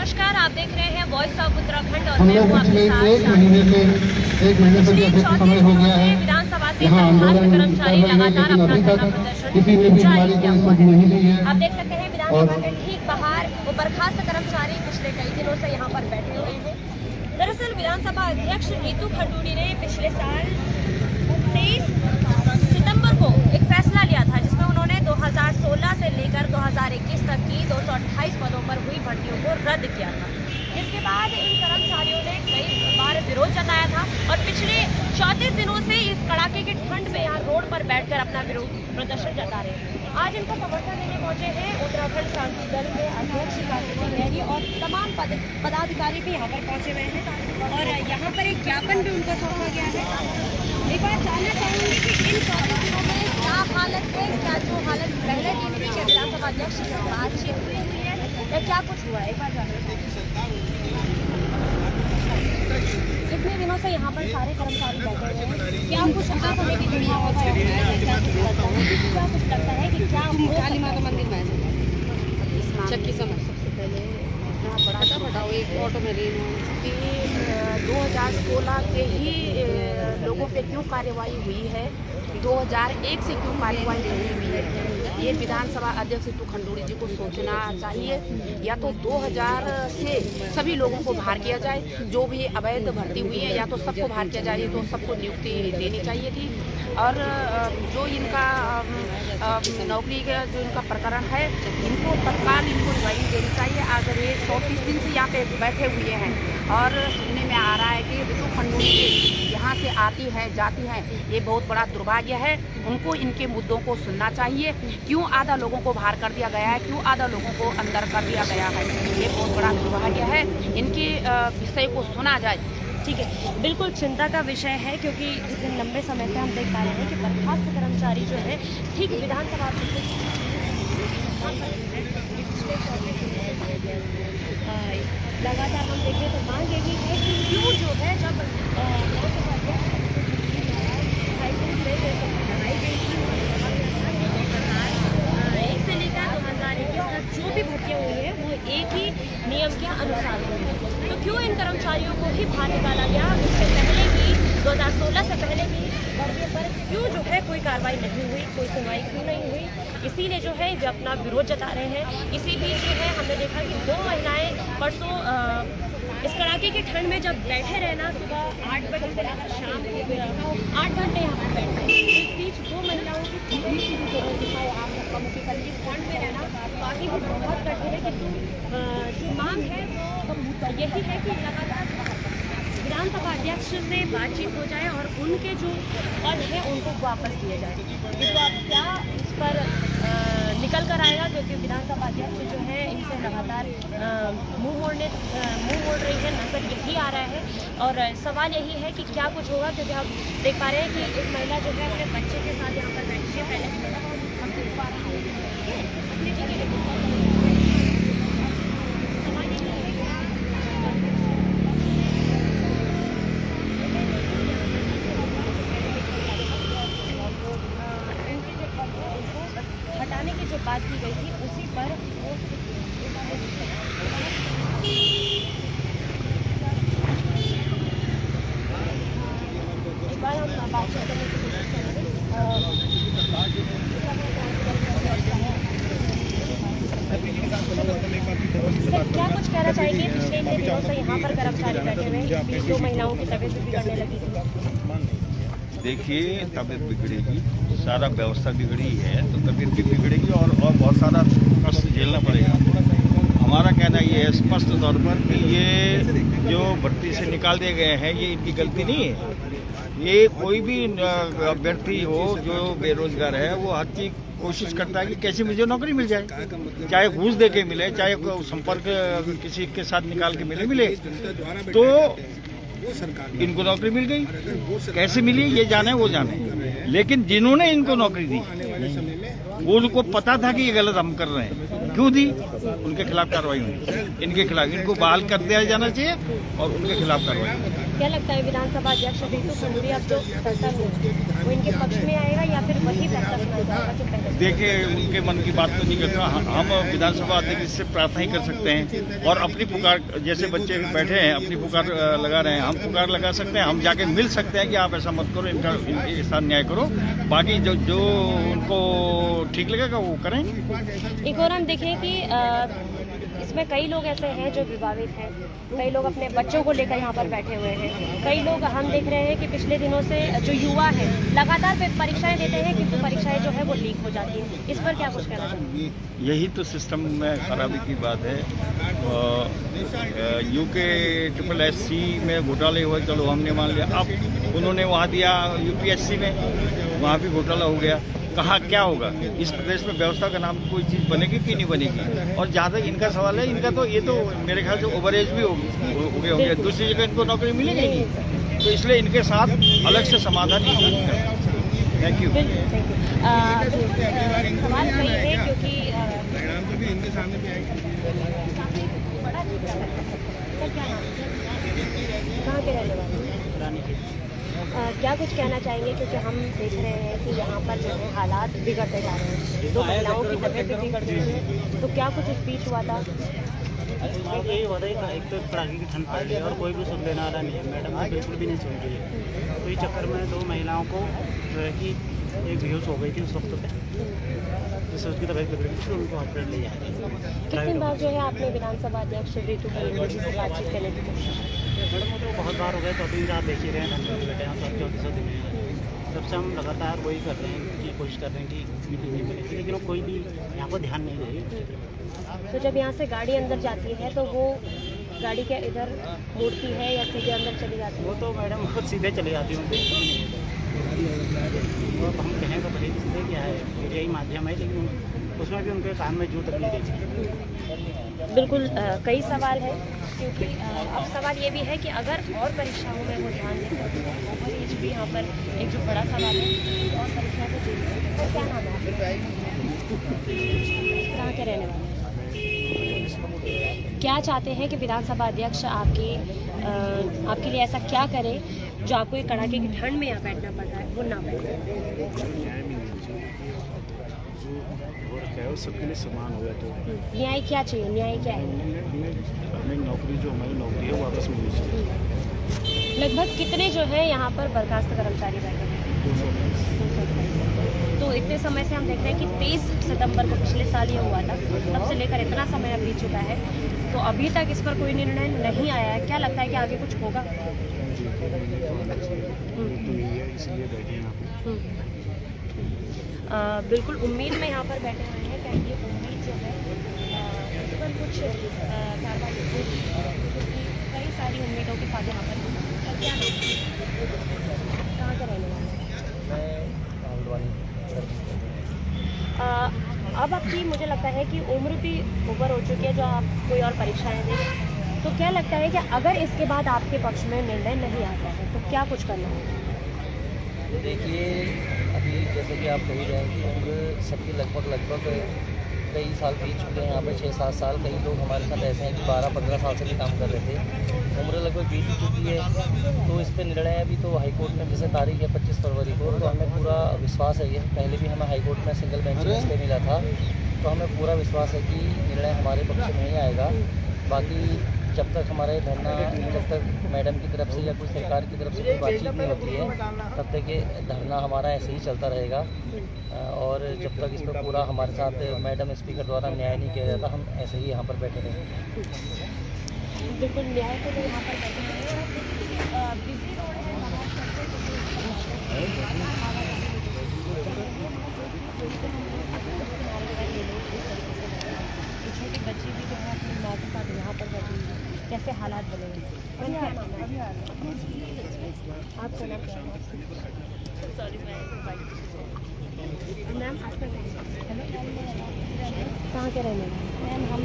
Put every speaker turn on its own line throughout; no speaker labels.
नमस्कार, आप देख रहे हैं वॉइस ऑफ उत्तराखंड और
हम
मैं
लोग
हूं आपके साथ।
एक महीने से
पिछले
अधिक
34
समय हो
दिनों
गया
से
है
विधानसभा से
यहाँ
बर्खास्त
आंदोलन
कर्मचारी
कर रहे हैं,
लगातार
लेकिन
अपना
अभी
धरना
तक
प्रदर्शन
किसी ने भी
जारी
हमारी
किया
कोई
हुआ
सुध
है।
नहीं ली है।
आप देख सकते हैं विधानसभा के ठीक बाहर वो बर्खास्त कर्मचारी पिछले कई दिनों से यहाँ पर बैठे हुए हैं। दरअसल विधानसभा अध्यक्ष रितु खंडूड़ी ने पिछले साल 23 सितंबर को एक फैसला लिया था, जिसमें उन्होंने 2016 से लेकर 2021 तक की 228 पदों पर हुई भर्तियों को रद्द किया था। जिसके बाद इन कर्मचारियों ने कई बार विरोध जताया था और पिछले 34 दिनों से इस कड़ाके की ठंड में यहाँ रोड पर बैठकर अपना विरोध प्रदर्शन जता रहे हैं। आज इनको समर्थन देने पहुंचे हैं उत्तराखंड क्रांति दल के अध्यक्ष काशी सिंह नेहरी और तमाम पदाधिकारी भी यहाँ पर पहुंचे हुए हैं और यहाँ पर एक ज्ञापन भी उनको सौंपा गया है। एक बार जानना चाहूंगी कि इन 34 दिनों में क्या हालत है, क्या जो हालत पहले दिन में विधानसभा अध्यक्ष से बातचीत हुई है या क्या कुछ हुआ है, एक बार जानना चाहूँगी। कितने दिनों से यहाँ पर सारे कर्मचारी बैठे हुए हैं, क्या कुछ आप हमें भी दुनिया होगा, क्या कुछ लगता है कि क्या काली माता मंदिर में
चक्की समझ सबसे पहले बताओ एक ऑटो में रीन कि 2016 के ही लोगों पे क्यों कार्यवाही हुई है, 2001 से क्यों कार्यवाही नहीं हुई है, ये विधानसभा अध्यक्ष रितु खंडूड़ी जी को सोचना चाहिए। या तो 2000 से सभी लोगों को बाहर किया जाए, जो भी अवैध भर्ती हुई है या तो सबको बाहर किया जाए, तो सबको नियुक्ति देनी चाहिए थी। और जो इनका नौकरी का जो इनका प्रकरण है, इनको तत्काल इनको ज्वाइनिंग देनी चाहिए। अगर ये 34 दिन से यहाँ पे बैठे हुए हैं और सुनने में आ रहा है कि रितु खंडूड़ी यहाँ से आती हैं जाती हैं, ये बहुत बड़ा दुर्भाग्य है। उनको इनके मुद्दों को सुनना चाहिए। क्यों आधा लोगों को बाहर कर दिया गया है, क्यों आधा लोगों को अंदर कर दिया गया है, ये बहुत बड़ा दुर्भाग्य है। इनके विषय को सुना जाए।
ठीक है, बिल्कुल चिंता का विषय है, क्योंकि जितने लंबे समय से हम देख पा रहे हैं कि बर्खास्त कर्मचारी जो है ठीक विधानसभा लगातार हम देखें तो मांग ये भी है कि क्यों जो है जब एक से लेकर 2021 तक जो भी भर्तियाँ हुई है वो एक ही नियम के अनुसार हुई है, तो क्यों इन कर्मचारियों को ही बाहर निकाला गया? उससे पहले भी 2016 से पहले भी भर्तियों पर क्यों जो है कोई कार्रवाई नहीं हुई, कोई सुनवाई क्यों नहीं हुई? इसीलिए जो है वे अपना विरोध जता रहे हैं। इसी बीच जो है हमने देखा कि 2 महिलाएं परसों इस कड़ाके की ठंड में जब बैठे रहना, सुबह 8 बजे से लेकर शाम को 8 घंटे यहाँ पर बैठे, इस बीच 2 महिलाओं की आप मुख्य कर इस ठंड में रहना बाकी भी बहुत कठिन है। किंतु जो मांग है वो यही है कि लगातार विधानसभा अध्यक्ष से बातचीत हो जाए और उनके जो पद है उनको वापस दिए जाए। तो अब क्या इस पर निकल कर आएगा, क्योंकि विधानसभा अध्यक्ष जो है इनसे लगातार मुंह मोड़ रही है, नजर यही आ रहा है और सवाल यही है कि क्या कुछ होगा, क्योंकि हम देख पा रहे हैं कि एक महिला जो है अपने बच्चे के साथ यहाँ पर बैठी है। पहले हम देख पा रहे हैं हटाने की जो बात की गई थी उसी पर एक बार हम बातचीत करने की कोशिश करेंगे। क्या कुछ कहना चाहेंगे? पिछले इतने दिनों से यहाँ पर कर्मचारी बैठे हुए हैं, 2 महिलाओं की तबीयत भी बिगड़ने लगी थी।
देखिए, तबीयत बिगड़ेगी, सारा व्यवस्था बिगड़ी है तो तबीयत भी बिगड़ेगी और बहुत सारा कष्ट झेलना पड़ेगा। हमारा कहना ये है स्पष्ट तौर पर कि ये जो भर्ती से निकाल दिए गए हैं ये इनकी गलती नहीं है। ये कोई भी अभ्यर्थी हो जो बेरोजगार है वो हर चीज कोशिश करता है कि कैसे मुझे नौकरी मिल जाए, चाहे घूस दे के मिले, चाहे संपर्क किसी के साथ निकाल के मिले तो इनको नौकरी मिल गई। कैसे मिली ये जाने वो जाने, लेकिन जिन्होंने इनको नौकरी दी वो उनको पता था कि ये गलत हम कर रहे हैं, क्यों दी? उनके खिलाफ कार्रवाई हुई, इनके खिलाफ इनको बहाल कर दिया जाना चाहिए और उनके खिलाफ कार्रवाई।
क्या लगता है विधानसभा अध्यक्ष ऋतु खंडूरी अब जो फैसला लेंगे वो इनके पक्ष में आएगा या फिर वही फैसला सुनाया जाएगा जो पहले?
देखिए, उनके मन की बात तो नहीं करते। हम विधानसभा अध्यक्ष से प्रार्थना ही कर सकते हैं और अपनी पुकार, जैसे बच्चे बैठे हैं अपनी पुकार लगा रहे हैं, हम पुकार लगा सकते हैं, हम जाके मिल सकते हैं कि आप ऐसा मत करो, इनके साथ न्याय करो। बाकी जो उनको ठीक लगेगा वो करेंगे।
एक और हम देखें कि इसमें कई लोग ऐसे हैं जो विवादित हैं, कई लोग अपने बच्चों को लेकर यहाँ पर बैठे हुए हैं, कई लोग हम देख रहे हैं कि पिछले दिनों से जो युवा हैं लगातार परीक्षाएं देते हैं किंतु परीक्षाएं जो है वो लीक हो जाती हैं। इस पर क्या कुछ कहना चाहिए?
यही तो सिस्टम में खराबी की बात है। यूके SSSC में घोटाले हुए, चलो हमने मान लिया, अब उन्होंने वहाँ दिया UPSC में, वहाँ भी घोटाला हो गया। कहाँ क्या होगा? इस प्रदेश में व्यवस्था का नाम कोई चीज़ बनेगी कि नहीं बनेगी? और जहाँ तक इनका सवाल है, इनका तो ये तो मेरे ख्याल से ओवर एज भी हो गए होंगे, दूसरी जगह इनको नौकरी मिली नहीं, तो इसलिए इनके साथ अलग से समाधान नहीं है। Thank you.
सवाल वही है क्योंकि कहाँ के रहने वाले? क्या कुछ कहना चाहेंगे क्योंकि हम देख रहे हैं कि यहाँ पर जो है हालात बिगड़ते जा रहे हैं, दो महिलाओं की तबीयत भी बिगड़ रही है, तो क्या कुछ स्पीच हुआ था?
यही हो रहा है, एक तो कड़ाके की ठंड पड़ रही है और कोई भी सुन लेने वाला नहीं है। मैडम तो बिल्कुल भी नहीं सुन रही है। तो इस चक्कर में दो महिलाओं को जो है कि एक बेहोश हो गई थी उस वक्त पे, जिससे उसकी तबीयत बिगड़ गई थी, उनको हॉस्पिटल ले जाए।
कितनी बार जो है आपने विधानसभा अध्यक्ष ऋतु खंडूरी जी से बातचीत करने की कोशिश?
मैडम वो तो बहुत बार हो गए, 2-3 रात देख ही रहे हैं, हम बैठे हैं, सब 34 दिन है। तब से हम लगातार वही कर रहे हैं कि कोशिश कर रहे हैं कि मीटिंग नहीं मिले, लेकिन कोई भी यहाँ पर ध्यान नहीं दे रही।
तो जब यहाँ से गाड़ी अंदर जाती है तो वो गाड़ी के इधर मुड़ती है या सीधे अंदर चली जाती है?
वो तो मैडम खुद सीधे चले जाती हूँ, देखती नहीं है। तो हम कहें तो भले सीधे क्या है, मीडिया ही माध्यम है, लेकिन उसमें भी उनके काम में जूँ तक नहीं देती।
बिल्कुल कई सवाल हैं क्योंकि अब सवाल ये भी है कि अगर और परीक्षाओं में वो ध्यान दें तो ओवर एज भी यहाँ पर एक जो बड़ा सवाल है, और परीक्षाओं को देखें। तो क्या नाम है कहाँ के रहने वाले? क्या चाहते हैं कि विधानसभा अध्यक्ष आपके लिए ऐसा क्या करे जो आपको एक कड़ाके की ठंड में यहाँ बैठना पड़ रहा है वो ना बैठे?
सबके लिए समान हो गया। तो
न्याय क्या चाहिए? न्याय क्या है?
हमें नौकरी, जो हमारी नौकरी है, वापस मिलनी चाहिए।
लगभग कितने जो है यहाँ पर बर्खास्त कर्मचारी बैठे हैं? 200। तो इतने समय से हम देख रहे हैं कि 23 सितंबर को पिछले साल ये हुआ था, तब से लेकर इतना समय अब बीत चुका है, तो अभी तक इस पर कोई निर्णय नहीं आया है। क्या लगता है कि आगे कुछ होगा?
इसलिए बैठे हैं यहाँ पे।
बिल्कुल उम्मीद में यहाँ पर बैठे हुए हैं, क्या ये उम्मीद जो है इस पर कुछ कार्रवाई होगी, क्योंकि कई सारी उम्मीदों के साथ यहाँ पर क्या नाम कहाँ का रहने वाले हैं? अब आपकी मुझे लगता है कि उम्र भी ऊपर हो चुकी है जो आप कोई और परीक्षाएं दें, तो क्या लगता है कि अगर इसके बाद आपके पक्ष में निर्णय नहीं आता है तो क्या कुछ करना है?
देखिए, अभी जैसे कि आप कह रहे हैं कि उम्र सबकी लगभग कई साल बीत चुके हैं यहाँ पर, 6-7 साल। कई लोग हमारे साथ ऐसे हैं कि 12-15 साल से भी काम कर रहे थे। उम्र लगभग बीत चुकी है, तो इस पर निर्णय अभी तो हाईकोर्ट में जैसे तारीख है 25 फरवरी को, तो हमें पूरा विश्वास है। ये पहले भी हमें हाईकोर्ट में सिंगल बेंच पे मिला था, तो हमें पूरा विश्वास है कि निर्णय हमारे पक्ष में ही आएगा। बाकी जब तक हमारे धरना, जब तक मैडम की तरफ से या कोई सरकार की तरफ से कोई बातचीत नहीं होती है, तब तक ये धरना हमारा ऐसे ही चलता रहेगा। और जब तक इस पर पूरा हमारे साथ मैडम स्पीकर द्वारा न्याय नहीं किया जाता, हम ऐसे ही यहाँ पर बैठे रहेंगे।
बिल्कुल न्याय को तो यहाँ पर बैठे हैं। बिजली रोड है, छोटी बच्ची भी जो है अपनी माँ के साथ यहाँ पर बैठी हुई है, कैसे हालात बनेंगे? आपका नाम क्या है? सॉरी मैम, आपका कहाँ के रहने वाले?
मैम हम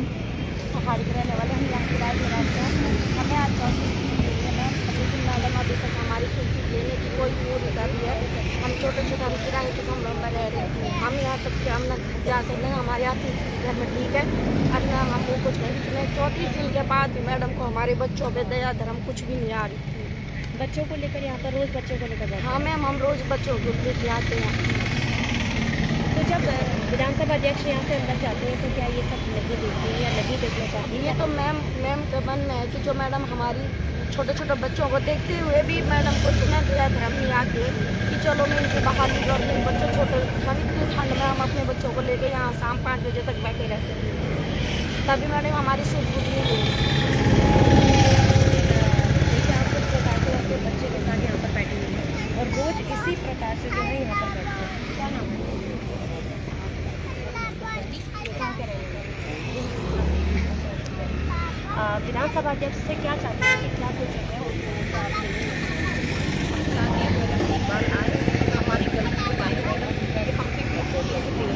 पहाड़ी के रहने वाले, हम यहाँ किराए पे रहते हैं। हमें आज 34 दिन मिली है मैम, लेकिन मैडम अभी तक हमारी सूची देने की कोई पूरी कर रही है। हम छोटे हम किराए के कमरों में रह रहे हैं। हम यहाँ तक कि हम जा सकते हैं, हमारे यहाँ घर में ठीक है। अब मैम हमको कुछ नहीं, 34 दिन के बाद भी मैडम को हमारे बच्चों पर दया धर्म कुछ भी नहीं आ रही।
बच्चों को लेकर यहाँ पर रोज़ बच्चों को लेकर जाते
हाँ मैम, हम रोज़ बच्चों को लेके आते हैं।
तो जब विधानसभा अध्यक्ष यहाँ से अंदर जाते हैं तो क्या ये सब नहीं देखती हैं या नहीं देखना चाहती
ये
हैं?
तो मैम का मानना है कि जो मैडम हमारी छोटे छोटे बच्चों को देखते हुए भी मैडम को इतना दिया धर्म नहीं आके कि चलो मैं इनकी बहाली और मेरे बच्चों छोटे, हम इतनी ठंड में हम अपने बच्चों को लेके यहाँ शाम 5 बजे तक बैठे रहते हैं, तभी मैडम हमारी सूझ बूझ नहीं हुई।
देखिए आप किस प्रकार से अपने बच्चे के साथ यहाँ पर बैठे हुए हैं और रोज़ इसी प्रकार से जो है यहाँ पर बैठते हैं। क्या नाम है? कहाँ के रहने वाले? विधानसभा अध्यक्ष से क्या चाहते हैं कि क्या कुछ है उनको
हमारी गलती बताई मैडम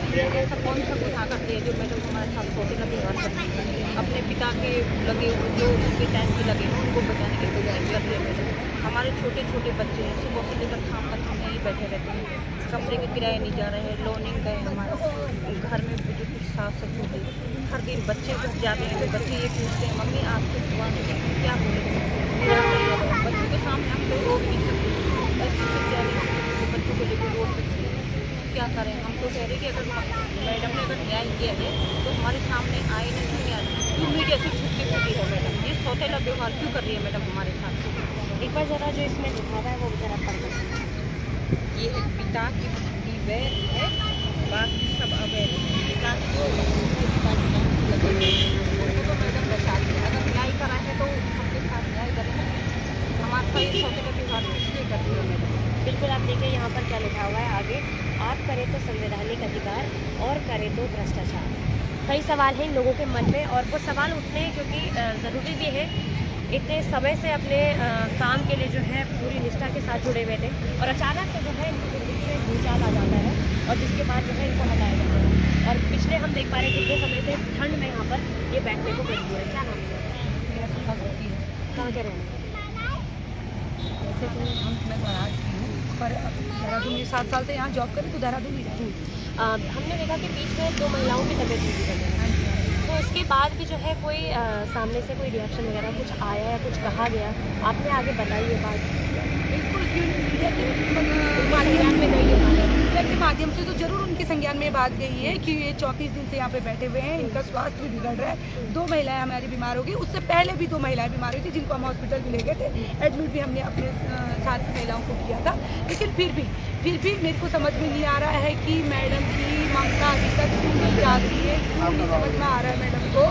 कि हम ऐसा कौन सा गुनाह करते हैं जो मैडम हमारे साथ छोटे व्यवहार करती है, अपने पिता के लगे जो उनके टाइम के लगे हैं उनको बचाने के बजाय कर रहे हैं। हमारे छोटे छोटे बच्चे हैं, सुबह से लेकर शाम तक हम यहीं बैठे रहते हैं, कमरे के किराए नहीं जा रहे हैं, लोनिंग गए हमारे घर में जो कुछ सास ससुर थे, हर दिन बच्चे जब जाते हैं तो बच्चे ये पूछते हैं मम्मी आज तो हुआ नहीं क्या बोले, बच्चों के सामने हम तो रोक नहीं सकते, ऐसी विद्यालय बच्चों को लेकर रोक सकते हैं, क्या करें। हम तो कह रहे कि अगर मैडम ने अगर न्याय किया है तो हमारे सामने आए नहीं आए, क्यों मीडिया से छुप के खड़ी है मैडम, ये सौतेला व्यवहार क्यों कर रही है मैडम हमारे साथ।
एक बार ज़रा जो इसमें लिखा हुआ है वो ज़रा पढ़ दो।
ये है पिता की वैर है, बाकी सब अवैध है। पिता उनको तो मैडम बचा दी, अगर न्याय करा है तो सबके साथ न्याय करें। हमारे साथ ये छोटे व्यवहार इसलिए करती है मैडम।
बिल्कुल आप देखिए यहाँ पर क्या लिखा हुआ है आगे, आप करें तो संवैधानिक अधिकार और करें तो भ्रष्टाचार। कई सवाल हैं इन लोगों के मन में और वो सवाल उठने क्योंकि ज़रूरी भी है, इतने समय से अपने काम के लिए जो है पूरी निष्ठा के साथ जुड़े हुए थे और अचानक से जो है इनकी ज़िंदगी में भूचाल आ जाता है और जिसके बाद जो है इनको हटाया जाता है। और पिछले हम देख पा रहे हैं कितने समय से ठंड में यहाँ पर ये बैठने को मजबूर है। क्या नाम है? कहाँ के रहने?
वैसे तो मैं महाराष्ट्र की हूँ, पर देहरादून में 7 साल से यहाँ जॉब करें तो देहरादून ही रहती हूँ।
हमने देखा कि बीच में 2 महिलाओं की तबीयत हुई है, तो उसके बाद भी जो है कोई सामने से कोई रिएक्शन वगैरह कुछ आया या कुछ कहा गया, आपने आगे बताई ये बात?
बिल्कुल क्यों नहीं, मीडिया के माध्यम में गई है, मीडिया के माध्यम से तो जरूर उनके संज्ञान में बात गई है कि ये 34 दिन से यहाँ पे बैठे हुए हैं, इनका स्वास्थ्य भी बिगड़ रहा है। 2 महिलाएं हमारी बीमार हो गई, उससे पहले भी 2 महिलाएं बीमार हुई थी जिनको हम हॉस्पिटल भी ले गए थे, एडमिट भी हमने अपने साथ महिलाओं को किया था। लेकिन फिर भी मेरे को समझ में नहीं आ रहा है कि मैडम की ममता अभी तक क्यों नहीं जाती है, क्यों नहीं समझ में आ रहा है मैडम को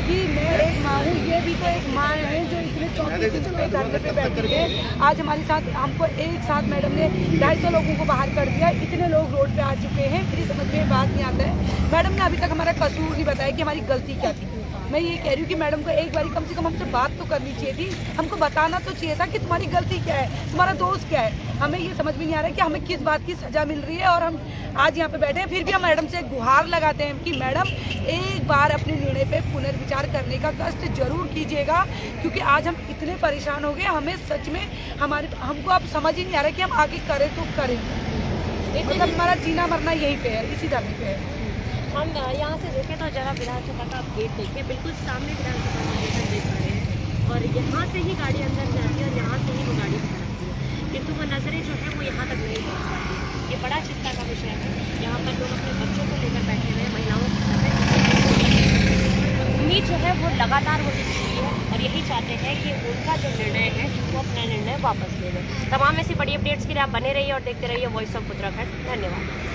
कि मैं एक माँ हूँ, ये भी तो एक माँ है जो इतने 34 दिन पे धरने पे बैठी है। आज हमारे साथ हमको एक साथ मैडम ने 250 लोगों को बाहर कर दिया, इतने लोग रोड पे आ चुके हैं, मेरी समझ में बात नहीं आता है। मैडम ने अभी तक हमारा कसूर नहीं बताया कि हमारी गलती क्या थी। मैं ये कह रही हूँ कि मैडम को एक बार कम से कम हमसे बात तो करनी चाहिए थी, हमको बताना तो चाहिए था कि तुम्हारी गलती क्या है, तुम्हारा दोष क्या है। हमें ये समझ में नहीं आ रहा है कि हमें किस बात की सज़ा मिल रही है और हम आज यहाँ पे बैठे हैं। फिर भी हम मैडम से गुहार लगाते हैं कि मैडम एक बार अपने निर्णय पे पुनर्विचार करने का कष्ट जरूर कीजिएगा, क्योंकि आज हम इतने परेशान हो गए, हमें सच में हमको अब समझ ही नहीं आ रहा है कि हम आगे करें तो करें। मतलब हमारा जीना मरना यहीं पे है, इसी धरने पे है।
हम यहाँ से देखें तो जरा विधानसभा का आप गेट देखिए, बिल्कुल सामने विधानसभा का गेट हम देख पा रहे हैं और यहाँ से ही गाड़ी अंदर जाती है और यहाँ से ही वो गाड़ी बाहर आती है, किंतु वो नज़रें जो है वो यहाँ तक नहीं पहुँच पाती। ये बड़ा चिंता का विषय है। यहाँ पर लोग अपने बच्चों को लेकर बैठे हुए हैं, महिलाओं की उम्मीद जो है वो लगातार होती दिखती है और यही चाहते हैं कि उनका जो निर्णय है वो अपना निर्णय वापस ले लें। तमाम ऐसी बड़ी अपडेट्स के लिए आप बने रहिए और देखते रहिए वॉइस ऑफ उत्तराखंड। धन्यवाद।